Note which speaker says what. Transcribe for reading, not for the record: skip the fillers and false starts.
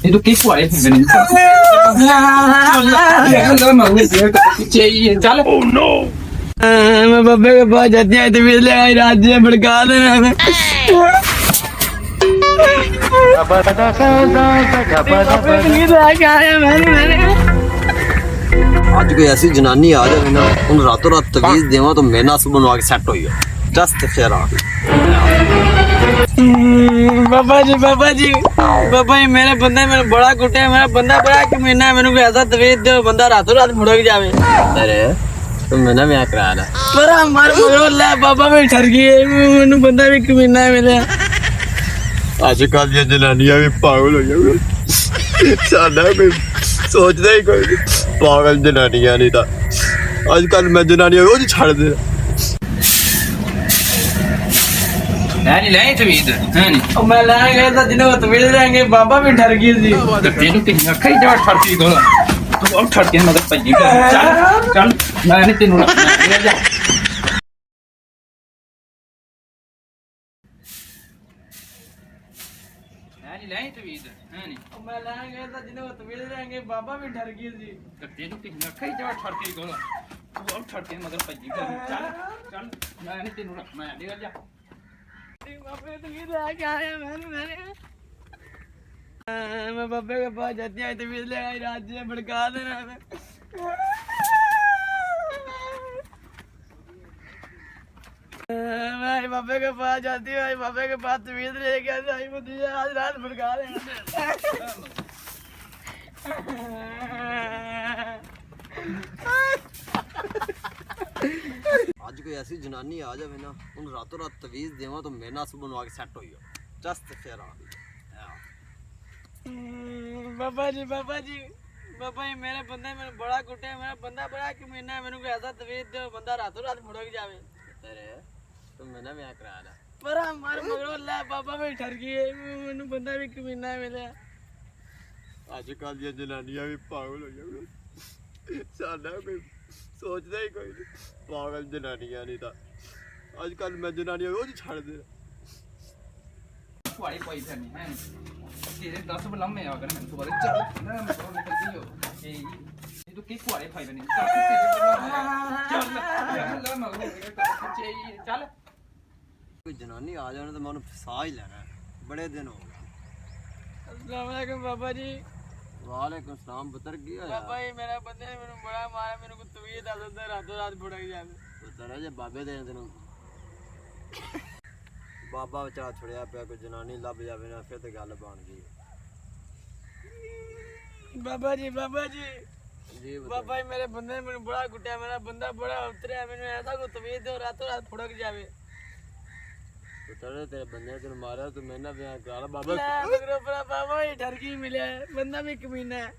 Speaker 1: ਇਹ ਤੂੰ ਕਿਸ ਵਾਲੇ ਹੁੰਦੇ ਨੇ ਚੱਲ ਓ ਨੋ
Speaker 2: मैं बब्बे के पास जाती है तो बिजली आई रात से भड़का देना मैं
Speaker 3: आज कोई ऐसी जनानी आ जाए ना उन रातों रात तवीज देवा तो मेरे नास बनवा के सेट हो गया जस्ट फिर आ
Speaker 2: बाबा जी बाबा जी मेरे बंदे मेरे बड़ा कुटे है मेरा बंदा बड़ा कमीना है मैंने कोई ऐसा तवीज दो बंदा रातों रात मुड़क जावे
Speaker 3: अरे तो मैंने भी करा रहा
Speaker 2: पर हमारे मगरों ले बाबा में ठर गई है मैंने बंदा भी कमीना है मिले
Speaker 3: आजकल ये जनानियां भी पागल हो गई सादा कोई सोचता ही कोई नहीं। पागल जनानियां नहीं था आजकल मैं जनानियां रोज छाड़ दे
Speaker 1: ਨਹੀਂ ਲੈ ਤਵੀਦ ਹੈ ਨਹੀਂ
Speaker 2: मैं लाया गया था जिन्हें वो तवीज रहेंगे बाबा भी ठर गई थी
Speaker 1: ਤੇ ਤੈਨੂੰ ਕਿੰਨਾ ਖਈ ਜਾ ਠਰਤੀ ਦੋ ਤੂੰ ਉਹ ਠਰਤੀ ਮਗਰ ਭੱਜੀ ਚੱਲ ਚੱਲ ਮੈਂ ਨਹੀਂ ਤੈਨੂੰ ਰੱਖਣਾ ਜਾ ਨਹੀਂ ਲੈ ਤਵੀਦ ਹੈ ਨਹੀਂ
Speaker 2: मैं लाया गया था जिन्हें वो तवीज रहेंगे बाबा भी ठर गई थी
Speaker 1: ਤੇ ਤੈਨੂੰ ਕਿੰਨਾ ਖਈ ਜਾ ਠਰਤੀ ਦੋ ਤੂੰ ਉਹ ਠਰਤੀ ਮਗਰ ਭੱਜੀ ਚੱਲ ਚੱਲ ਮੈਂ ਨਹੀਂ ਤੈਨੂੰ ਰੱਖਣਾ ਜਾ
Speaker 2: बाबे तवीज आ क्या है मैंने मैं बब्बे के पास जाती है तो बिजली आई रात से भड़का देना मैं मैं बब्बे के पास जाती हूँ बब्बे के पास तवीज लेके आती है मुझे आज रात भड़का देना
Speaker 3: आज कोई ऐसी जनानी आ जाए ना उन रातों रात तवीज देवा तो मेरे नास बनवा के सेट हो गया जस्ट फिर आ
Speaker 2: बाबा जी बाबा जी मेरे बंदे मेरे बड़ा कुटे है मेरा बंदा बड़ा कमीना है मैंने कोई ऐसा तवीज दो बंदा रातों रात मुड़क जावे
Speaker 3: अरे तो मैंने भी करा रहा
Speaker 2: पर हमारे मगरों ले बाबा में ठर गई है मैंने बंदा भी कमीना है मिले
Speaker 3: आजकल ये जनानियां भी पागल हो गई सादा कोई सोचता ही कोई नहीं। पागल जनानियां नहीं था आजकल मैं जनानियां रोज छाड़ दे
Speaker 1: ਤੁਹਾਡੀ ਕੋਈ ਫੈਮੀ ਹੈ ਤੇਰੇ 10 ਬਲੰਮੇ ਆ ਗਏ ਮੈਨੂੰ ਬਾਰੇ ਚੱਲ ਨਾ ਮੈਂ ਤੋਂ ਨਿਕਲਦੀ ਹੋ ਇਹ ਤੂੰ ਕਿਸ ਵਾਲੇ ਫਾਇਦਾ ਨਹੀਂ ਚੱਲ ਚੱਲ ਮਗਰ ਚੱਲ
Speaker 3: कोई जनानी आ जाने तो मैं उन्हें फसा ही लेना है बड़े दिन हो गए
Speaker 2: अस्सलाम वालेकुम बाबा जी
Speaker 3: वालेकुम सलाम पुत्र की होया
Speaker 2: बाबा जी मेरा बंदे ने मैंने बड़ा मारा मैंने को तवीज दस दे रातों रात मुड़क जावे
Speaker 3: पुत्र जे बाबे दे तेन बाबा बेचारा छुड़िया पिया कोई जनानी लभ जावे ना फिर तो गल बन गई
Speaker 2: बाबा जी
Speaker 3: जी
Speaker 2: बाबा जी मेरे बंदे ने मैंने बड़ा कुटा है मेरा बंदा बड़ा उतरे मैंने ऐसा को तवीज दो रातों रात मुड़क जावे
Speaker 3: पुत्र तेरे बंदे ने तेन मारा तू मैंने भी करा ला बाबा
Speaker 2: मगरों पर बाबा ही ठर गई मिले बंदा भी कमीना है